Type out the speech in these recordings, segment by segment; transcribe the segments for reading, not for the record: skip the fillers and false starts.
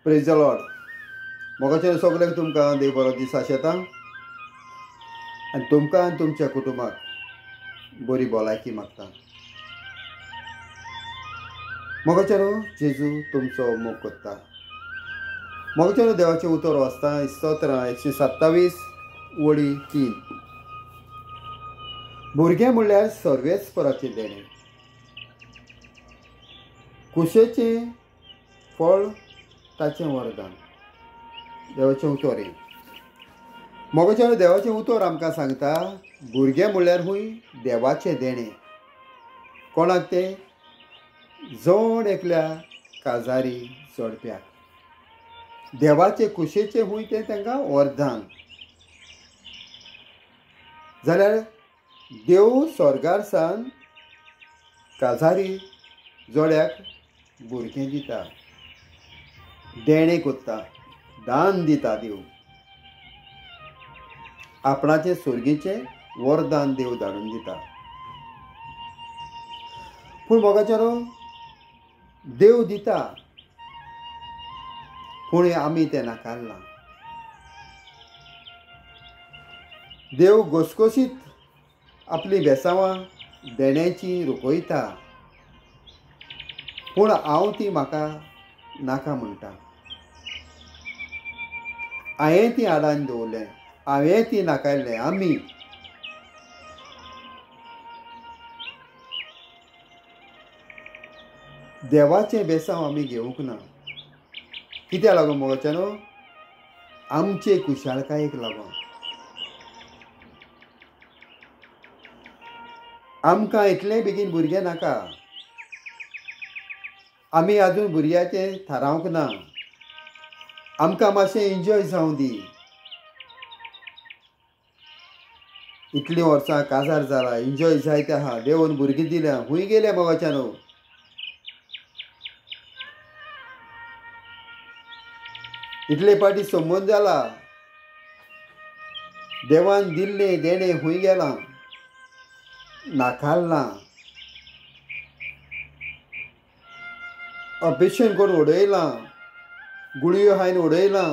Praise the Lord. मोगाचें सगळ्यांक तुमकां देव बरो दीस आशेता आनी तुमकां आनी तुमच्या कुटुंबाक बरी भलायकी मागता. मोगाचेरो जेजू तुमचो मोग करता. मोगाचेरो देवाचें उतर वाचता स्तोत्रां 127 वडी 3. भुरगें म्हणल्यार सर्वेस्पराचें देणें, कुशेचें फळ ताचें वरदान. देवाचें उतर हे मोगाचेरो देवाचें उतर आमकां सांगता भुरगें म्हणल्यार खूंय देवाचें देणें. कोणाक तें? जोड एकल्या काजारी जोडप्याक. देवाचे कुशेचें खूंय तें तांकां वरदान. जाल्यार देव स्वर्गार सावन काजारी जोड्याक भुरगें दिता, देणें कोत्ता, दान दिता. देव आपणाचें सुरगेचें वरदान देव धाडून दिता. पूण मोगाचेरो देव दिता पूण आमी तें नाकारलां. देव घसघशीत आपली बेसांवां देण्याची रुकयता पूण हांव ती म्हाका नाका म्हणटा. हांवें ती आडान दवरलें, हांवें ती नाकायलें. आमी देवाचें बेसांव आमी घेवंक ना. कित्याक लागून मोगाचेरो? आमचे कुशाळकायेक लागून. आमकां इतलें बेगीन भुरगें नाका. आमी आजून भुरग्याचें थारावंक ना. आमकां मातशें एन्जॉय जावं दी. इतलीं वर्सां काजार जाला, एन्जॉय जायते आहा, देवन भुरगीं दिल्या, खूंय गेले मोगाचेरो? इतले पाटी संबंद जाला, देवान दिल्लें देणें खूंय गेलां? नाकारलां. ऑपरेशन करून उडयलां, गुळयो हायन उडयलां.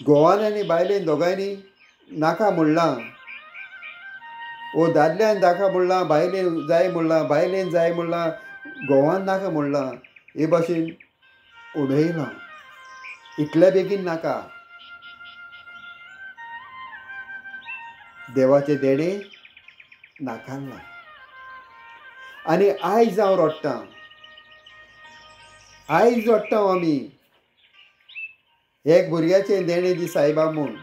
घोवान आनी बायलेन दोगांयनी नाका म्हणलां. वो दादल्यान नाका म्हणलां, बायलेन जाय म्हणलां, बायलेन जाय म्हणलां, घोवान नाका म्हणलां. हे भाशेन उडयलां. इतले बेगीन नाका. देवाचें देणें नाकारलां. आनी आयज हांव रडटां, आयज रडटां आमी एक भुरग्याचें देणें दी सायबा म्हूण.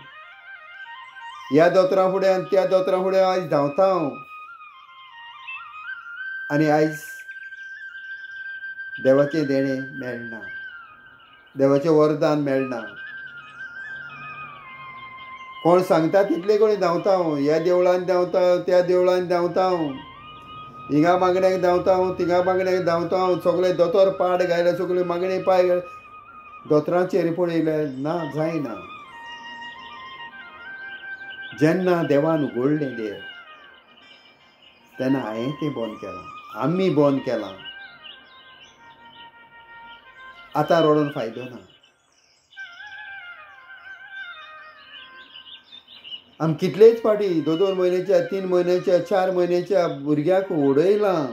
ह्या दोतोरां फुडें आनी त्या दोतोरां फुडें आयज धांवता हांव. आनी आयज देवाचें देणें मेळना, देवाचें वरदान मेळना. कोण सांगता तितले कडेन धांवता हांव. ह्या देवळान धांवता, त्या देवळान धांवता हांव, हिंगा मागण्याक धांवता हांव, थिंगा मागण्याक धांवता हांव. सगळे दोतोर पाड घायले, सगळे मागणे पाय दोतोरांचेर पळयले. ना, जायना. जेन्ना देवान उगडलें देव तेन्ना हांवें तें बंद केलां, आमी बंद केलां. आतां रडून फायदो ना. आमी कितलेच फाटी 2-2 म्हयन्याच्या, 3 म्हयन्याच्या, 4 म्हयन्याच्या भुरग्याक उडयलां.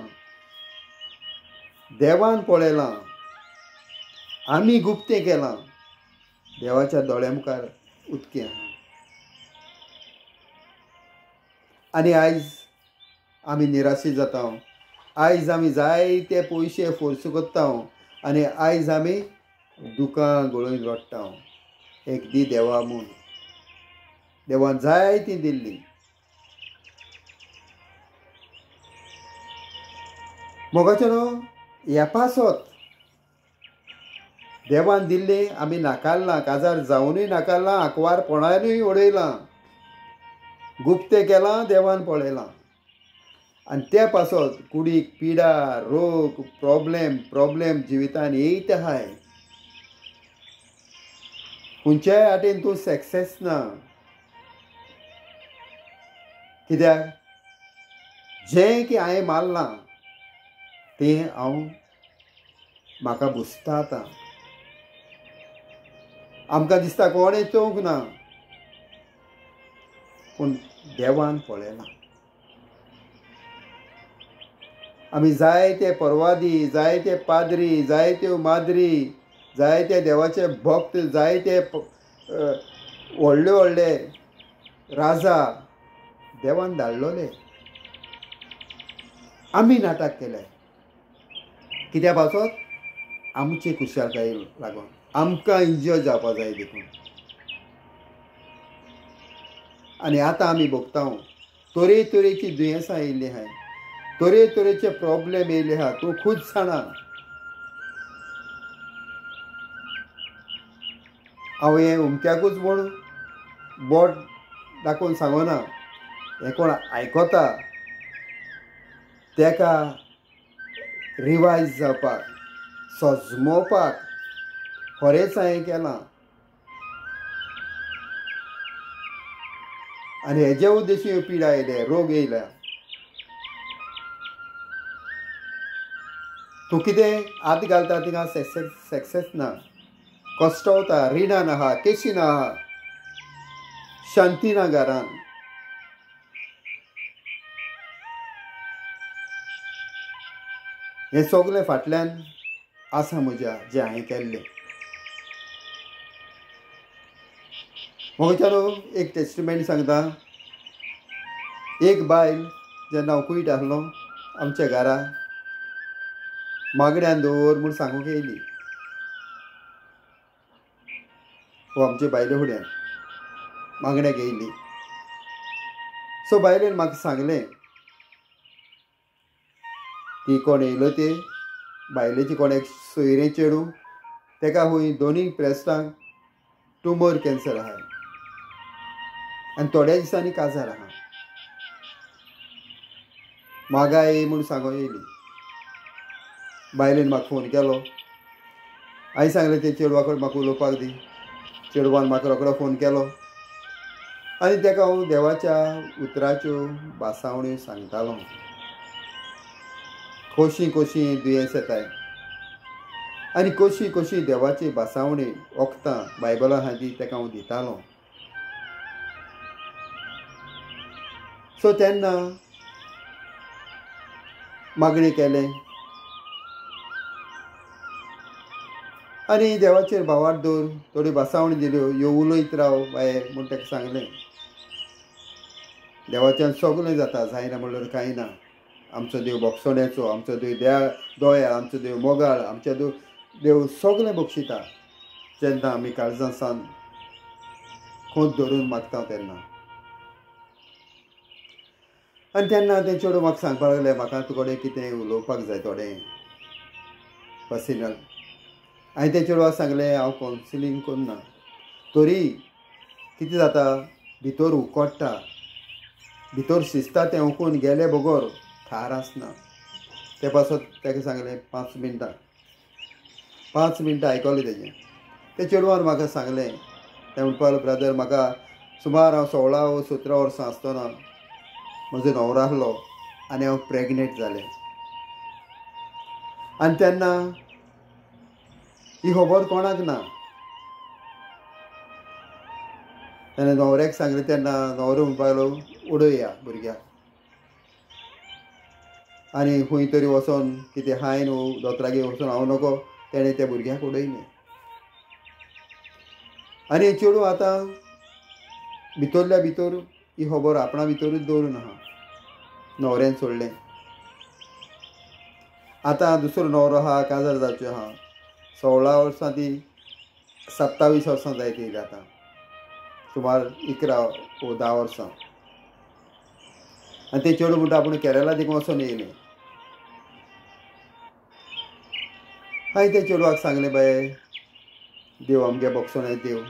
देवान पळयलां, आमी गुप्तें केलां. देवाच्या दोळ्या मुखार उदकें आहा. आनी आयज आमी निराशी जाता. आयज आमी जायते पयशे फोर्स कोत्ता आनी आयज आमी दुकां गळून रडटा. एक दी देवा म्हूण देवान जायती दिल्ली. मोगाचेरो येपासत देवान दिल्लें आमी नाकारलां. काजार जावनूय नाकारलां, आंकवारपणानूय उडयलां, गुप्तें केलां. देवान पळयलां. आनी ते पासत कुडीक पिडा, रोग, प्रॉब्लेम जिवितान येयत आहाय. खंयच्याय वाटेन तूं सक्सेस ना. कित्याक जें की हांवें मारलां तें हांव म्हाका बुजता आतां. आमकां दिसता कोणें चोवंक ना, पूण देवान पळयलां. आमी जायते परवादी, जायते पाद्री, जायत्यो माद्री, जायते देवाचे भक्त, जायते व्हडले व्हडले राजा देवान धाडलोले. आमी नाटक केले. कित्या पासत? आमची कुशालकाये लागून, आमकां इंजर्ड जावपा जाय देखून. आनी आतां आमी भोगता तरेतरेची दुयेंसां येयल्लीं आहाय, तरेतरेचे प्रॉब्लेम येयले आहा. तूं खूद जाणा. हांव हें उमक्याकूच म्हूण बोट दाखोवन सांगना. हें कोण आयकोता तेका रिवायज जावपाक, सजमोवपाक खरेंच हांवें केलां. आनी हेजे उद्देशी ह्यो पिडा येयले, रोग येयल्या. तूं कितें आत घालता थिंगा सक्सेस ना, कश्टावता, रिणान आहा, केशीन आहा, शांती ना घरान. हें सगलें फाटल्यान आसा म्हज्या जें हांवें केल्लें. म्हाका एक टेस्टिमेंट सांगता. एक बायल जेन्ना हांव कुयट आहलो आमच्या घरा, मागड्यान दवर म्हूण सांगूंक येयली. वो आमचे बायले फुड्यान मागण्याक येयली. सो बायलेन म्हाका सांगलें की कोण येयलो ते बायलेची कोण एक सोयरे चेडूं, तेका हूंय दोनीय ब्रेस्टांक ट्युमर कॅन्सर आहा आनी थोड्या दिसांनी काजार आहा. मागाय येय म्हूण सांगूं येयली. बायलेन म्हाका फोन केलो. हांवें सांगलें ते चेडवा कडेन म्हाका उलोवपाक दी. चेडवान म्हाका रोखडो फोन केलो आनी तेका हांव देवाच्या उतराच्यो बासावण्यो सांगतालो. कशी कशी दुयेंस येताय आनी कशी कशी देवाची बासावणी वखदां बायबला आहा ती तेका हांव दितालो. सो तेन्ना मागणी केलें आनी देवाचेर भावार्थ दवर, थोडी बासावणी दिल्यो. ह्यो उलयत राव बाये म्हूण ताका सांगलें. देवाच्यान सगलें जाता, जायना म्हणल्यार कांय ना. आमचो देव बोगसोण्याचो, आमचो देव दोयाळ, आमचो देव मोगाळ, आमचो देव सगलें बक्षिता जेन्ना आमी काळजां सावन खोंत धरून मागता तेन्ना. आनी तेन्ना तें चेडूं म्हाका सांगपाक लागलें, म्हाका तुजे कडेन कितें उलोवपाक जाय थोडें पर्सनल. हांवें त्या चेडवाक सांगलें हांव कावन्सिलींग करना. तरी कितें जाता, भितर उकोडटा, भितर शिजता तें उखून गेले बगोर थार आसना. ते पासत ताका सांगलें 5 मिनटां आयकलें तेजें. ते चेडवान म्हाका सांगलें, तें म्हणपाक लागलो ब्रदर म्हाका सुमार हांव 16 वा 17 वर्सां आसतना म्हजो न्हवरो आहलो आनी हांव प्रेग्नेंट जालें. आनी तेन्ना ही खबर कोणाक ना. तेन्ना न्हवऱ्याक सांगलें तेन्ना न्हवरो म्हणपाक लागलो उडोवया भुरग्याक. आनी खंय तरी वचोन कितें हायन दोतोरागेर वचोन हांव नगो तेणें त्या भुरग्याक उडयलें. आनी चेडूं आतां भितरल्या भितर ही खबर आपणा भितरूच दवरून आहा. न्हवऱ्यान सोडलें. आतां दुसरो न्हवरो आहा, काजार जावचें आहा. 16 वर्सां ती 27 वर्सां जायत येयली आतां, सुमार 11 वा 10 वर्सां. आनी तें चेडूं म्हणटा आपूण केरला देखून वचोन येयलें. हांवें त्या चेडवाक सांगलें बाये देव आमगे बोगसोण्या देव,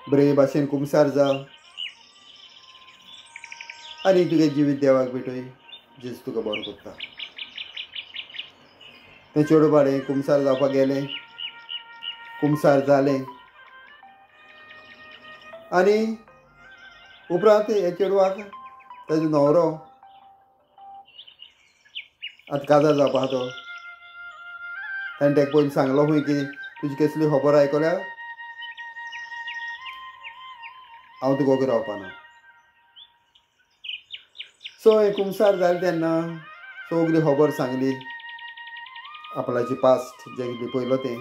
बरे भाशेन कुमसार जा आनी तुगे जिवीत देवाक भेटय, जेजू तुका बरो करता. तें चेडूं बाडें कुमसार जावपाक गेलें. कुमसार जालें आनी उपरांत हे चेडवाक ताजो न्हवरो आतां काजार जावपा आहा तो ताणें ताका पयलीं सांगलो खंय की तुजी कसली खबर आयकल्या हांव तुका ओगे रावपाना. सो हे कुमसार जालें तेन्ना सगली खबर सांगली आपणाची पास्ट जें कितें पयलो तें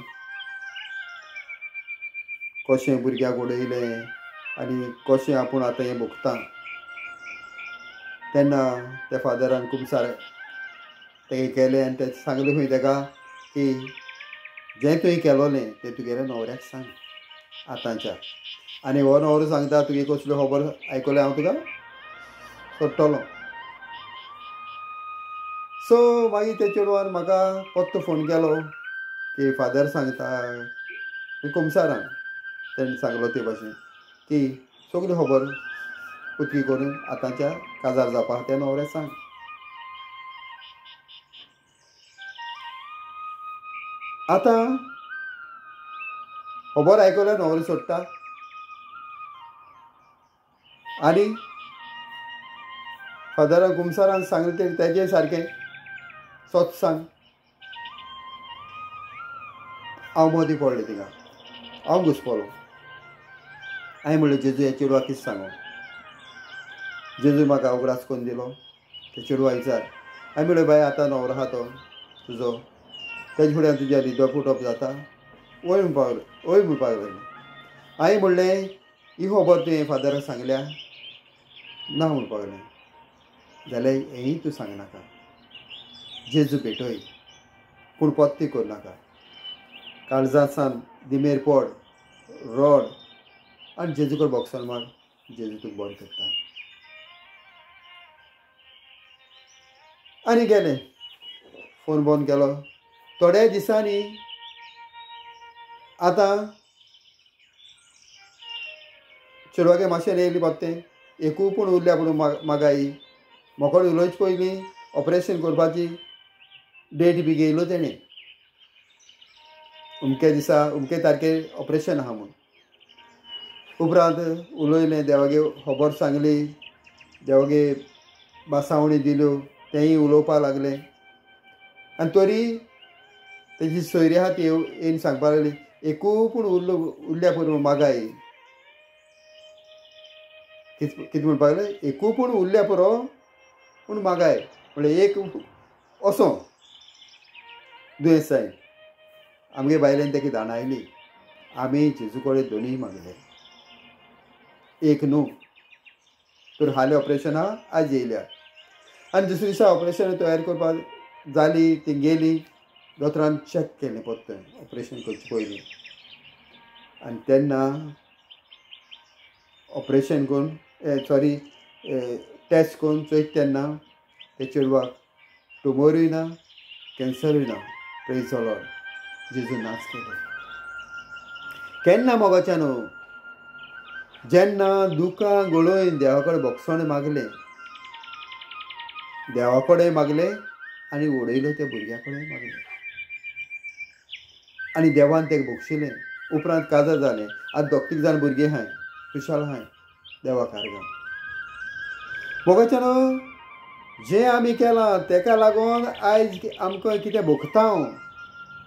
कशें भुरग्याक उडयलें आनी कशें आपूण आतां हें भोगता. तेन्ना त्या फादरान कुमसार तें केलें आनी तें सांगलें खंय ताका की जें तुवें केलोलें तें तुगेल्या न्हवऱ्याक सांग आतांच्या. आनी हो न्हवरो सांगता तुगे कसल्यो खबर आयकल्या हांव तुका सोडटलो. सो मागीर ते चेडवान म्हाका परतो फोन केलो की फादर सांगता कुमसारान तेणें सांगलो ते भाशेन की सगली खबर उतकी करून आतांच्या काजार जावपा त्या न्हवऱ्याक सांग. आतां खबर आयकल्यार न्हवरो सोडटा आनी फादरान कुमसारान सांगलें तें तेजें सारकें सोच सांग. हांव मदीं पडलें थिंगा हांव घुसपलो. हांवें म्हणलें जेजू हे चेडवाक कितें सांगो. जेजू म्हाका उगडास करून दिलो. ते चेडवा विचार हांवें म्हणलें बाय आतां न्हवरो आहा तो तुजो तेजे फुड्यान तुज्या रिदप उठप जाता वय म्हणपाक लागलें. हांवें म्हणलें ही खबर तुवें फादराक सांगल्या ना म्हणपाक लागलें. जाल्यार हेंय तूं सांगनाका. जेजू भेटय पूण पत्ती करनाका. काळजांत सावन दिमेर पड रोड आनी जेजू कडेन बोगसोन मार. जेजू तुका बरें करता. आनी गेलें फोन बंद केलो. थोड्या दिसांनी आतां चेडवागे मातशें येयली पत्तें एकू पूण उरल्या पूण मागाई म्हाका उलोवचे पयलीं ऑपरेशन करपाची डेट बी घेयलो तेणें. अमके दिसा अमके तारखेर ऑपरेशन आहा म्हूण. उपरांत उलयलें देवागे खबर सांगली देवागे बासावणी दिल्यो तेंय उलोवपा लागलें. आनी तरी तेजी सोयरी आहा ती येवन सांगपा लागली एकू पूण उरल्या पुरो मागाय. कितें म्हणपाक लागलें एकू पूण उरल्या पुरो पूण मागाय म्हणल्यार एक असो दुयेंस जायन. आमगे बायलेन तेका धाडायली. आमी जेजू कडेन दोनूय मागले एक न्हू तर हालीं ऑपरेशन आहा आज येयल्या. आनी दुसरे दिसा ऑपरेशन तयार करपाक जाली ती गेली. दोतोरान चॅक केलें परतें ऑपरेशन करचे पयलीं आनी तेन्ना ऑपरेशन करून टेस्ट करून चोयता तेन्ना ते चेडवाक ट्युमरूय ना कॅन्सरूय ना. Praise the Lord. जेजू नाच केले. केन्ना मोगाच्या न्हू जेन्ना दुखां गळोवन देवा कडेन बोगसोण मागलें देवा कडेन मागलें आनी उडयलो त्या भुरग्या कडेन मागलें आनी देवान तेका बोगशिलें. उपरांत काजार जालें. आतां दोग-तीग जाण भुरगीं आहाय खुशाल आहाय देवा कारगां. मोगाच्या न्हू जें आमी केलां तेका लागून आयज आमकां कितें भोगता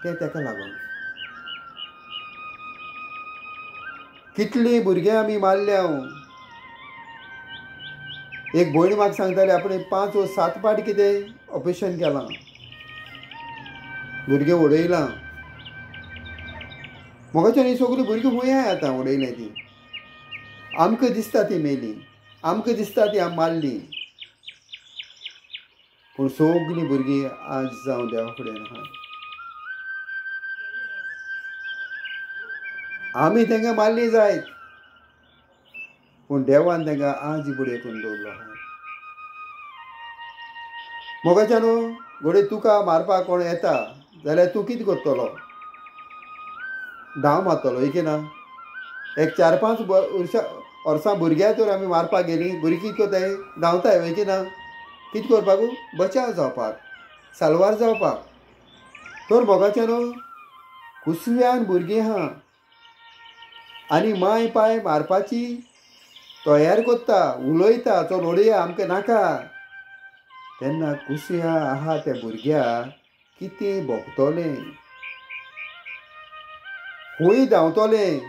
तें तेका लागून. कितलीं भुरगीं आमी मारल्या. एक भयण म्हाका सांगताली आपणें 5 वा 7 पाटी कितें ऑपरेशन केलां भुरगें उडयलां. मोगाच्या न्ही सगलीं भुरगीं खूंय आहाय आतां उडयलें ती. आमकां दिसता ती मेली आमकां दिसता ती आमी मारली पूण सगलीं भुरगीं आज जावं देवा फुड्यान आहा. आमी तांकां मारली जायत पूण देवान तांकां आज फुडें करून दवरलो आहा. मोगाच्या न्हू घोडये तुका मारपाक कोण येता जाल्यार तूं कितें करतलो. धांव मारतलो एक ना. एक 4-5 वर्सां भुरग्यां तर आमी मारपाक गेलीं भुरगीं कितें कोताय धांवताय वय की ना. कितें करपाक बचाव जावपाक साल्वार जावपाक. तर मोगाच्या न्हू कुसव्यान भुरगीं आहा आनी माय पाय मारपाची तयार कोत्ता उलयता चल उडया आमकां नाका. तेन्ना कुसया आहा त्या भुरग्याक कितें भोगतलें, खूंय धांवतलें.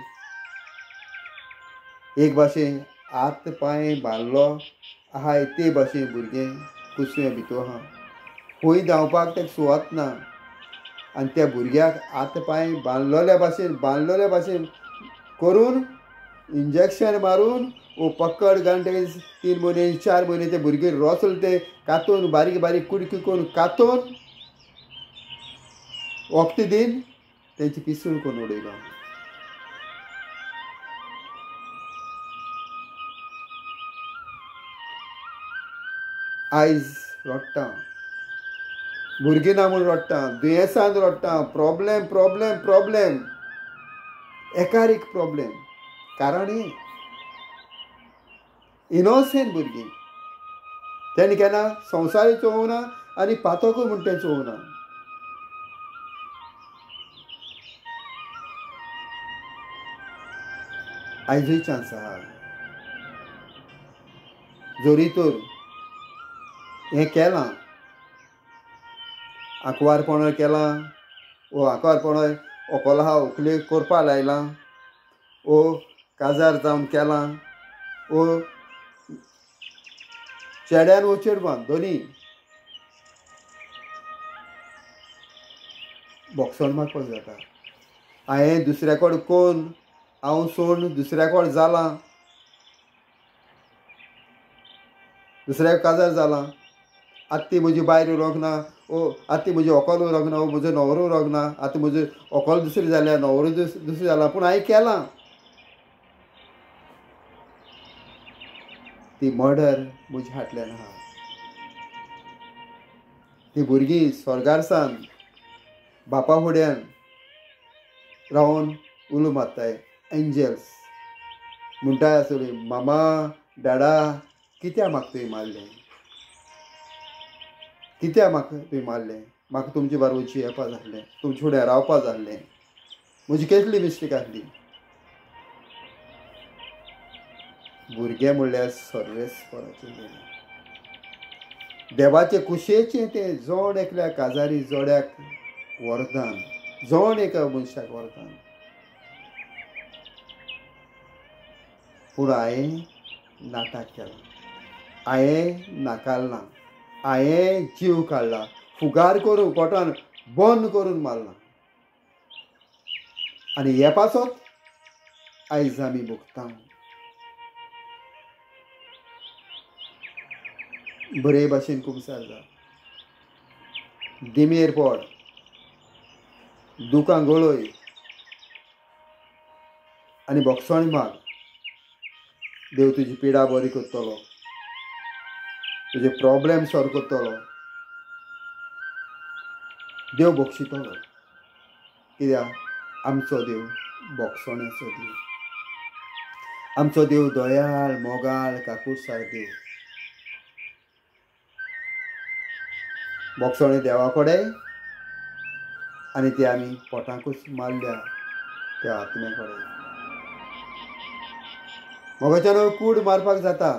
एक भाशेन हात पांय बांदलो आहा ते भाशेन भुरगें कुसये भितर आहा. खूंय धांवपाक ताका सुवात ना. आनी त्या भुरग्याक हात पांय बांदलोल्या भाशेन करून इंजेक्शन मारून वो पकड घालून 3 म्हयने 4 म्हयने ते भुरगे रोचले ते कातून बारीक बारीक कुडकी करून कातून वखद दिन तेंची पिसूळ करून उडयलो. आयज रडटा, भुरगीं ना म्हूण रडटा, दुयेंसान रडटा, प्रॉब्लेम प्रॉब्लेम प्रॉब्लेम, एकार एक प्रॉब्लेम. कारण इनोसेंट भुरगीं, तेणी केन्ना संवसारूय चोवना आनी पातकूय म्हूण तें चोवना. आयजूय चान्स आहा. जोरी तर हें केलां, आंकवारपणां केलां, वो आंकवारपणां व्हंकल आहा व्हंकले करपा लायलां, वो काजार जावन केलां, वो चेड्यान वो चेडवान दोनी बोगसोन मागपाक जाता. हांवें दुसऱ्या कोण कोन्न हांव सोडून दुसऱ्या कोण जालां, दुसऱ्याक काजार जालां, आतां ती म्हजी बायल उरोंक ना, ओ आतां ती म्हजी व्हंकल उरोंक ना, वो म्हजो न्हवरो उरोंक ना, आतां म्हजो व्हंकल दुसरी जाल्या, न्हवरो दुसरी जाला, पूण हांवें केलां. ती मर्डर म्हज्या फाटल्यान आहा. ती भुरगीं स्वर्गारसान बापा फुड्यान रावन उलो मारताय, एंजल्स म्हणटाय आसतली, मामा डॅडा कित्याक म्हाका तुवें मारलें, कित्याक म्हाका तुवें मारलें, म्हाका तुमचे बाराबरची येवपा जाल्लें, तुमचे फुड्यान रावपा जाल्लें, म्हजी कसली मिस्टेक आसली. भुरगें म्हणल्यार सर्वेस्पराचें देवाचे कुशेचें तें जोड एकल्या काजारी जोड्याक वरदान, जोड एका मनशाक वरदान. पूण हांवें नाटक केलां, हांवें नाकारलां, हांवें जीव काडला, फुगार करून पोटान बंद करून मारलां. आनी हे पासत आयज आमी भोगता. बरे भाशेन कुमसार जा, दिमेर पड, दुकां गळय आनी बोगसोणी माग. देव तुजी पिडा बरी करतलो, तुजे प्रॉब्लेम सॉल्व करतलो, देव बक्षितलो. कित्याक आमचो देव बोगसोण्याचो देव, आमचो देव दयाळ मोगाळ काकूटसार देव. बोगसोणे देवा कडेन आनी ते आमी पोटांकूच मारल्या त्या आत्म्या कडेन. मोगाच्यान कूड मारपाक जाता,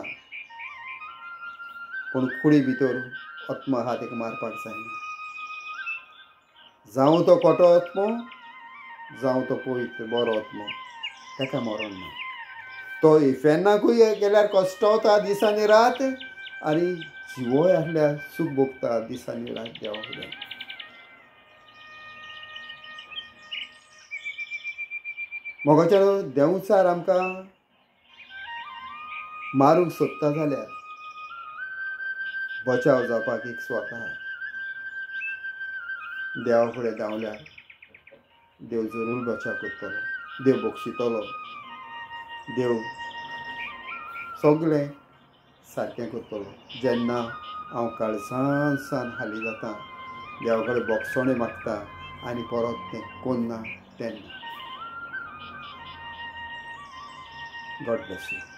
पूण कुडी भितर आत्मा आहा ताका मारपाक जायना. जावं तो खोटो आत्मो, जावं तो पवित्र बरो आत्मो, ताका मरण ना. तो इफेन्नाकूय गेल्यार कश्टावता दिसांनी रात, आनी जिवोय आसल्यार सूख भोगता दिसांनी रात देवा फुड्यान. मोगाच्यान देंवचार आमकां मारूंक सोदता जाल्यार बचाव जावपाक एक स्वता देवा फुडें धांवल्यार देव जरूर बचाव करतलो, देव बक्षितलो, देव सगळें सारकें करतलो. जेन्ना हांव काळजान सान हाली जाता, देवा कडेन बोगसोणें मागता आनी परत तें कोन्ना तेन्ना. God bless you.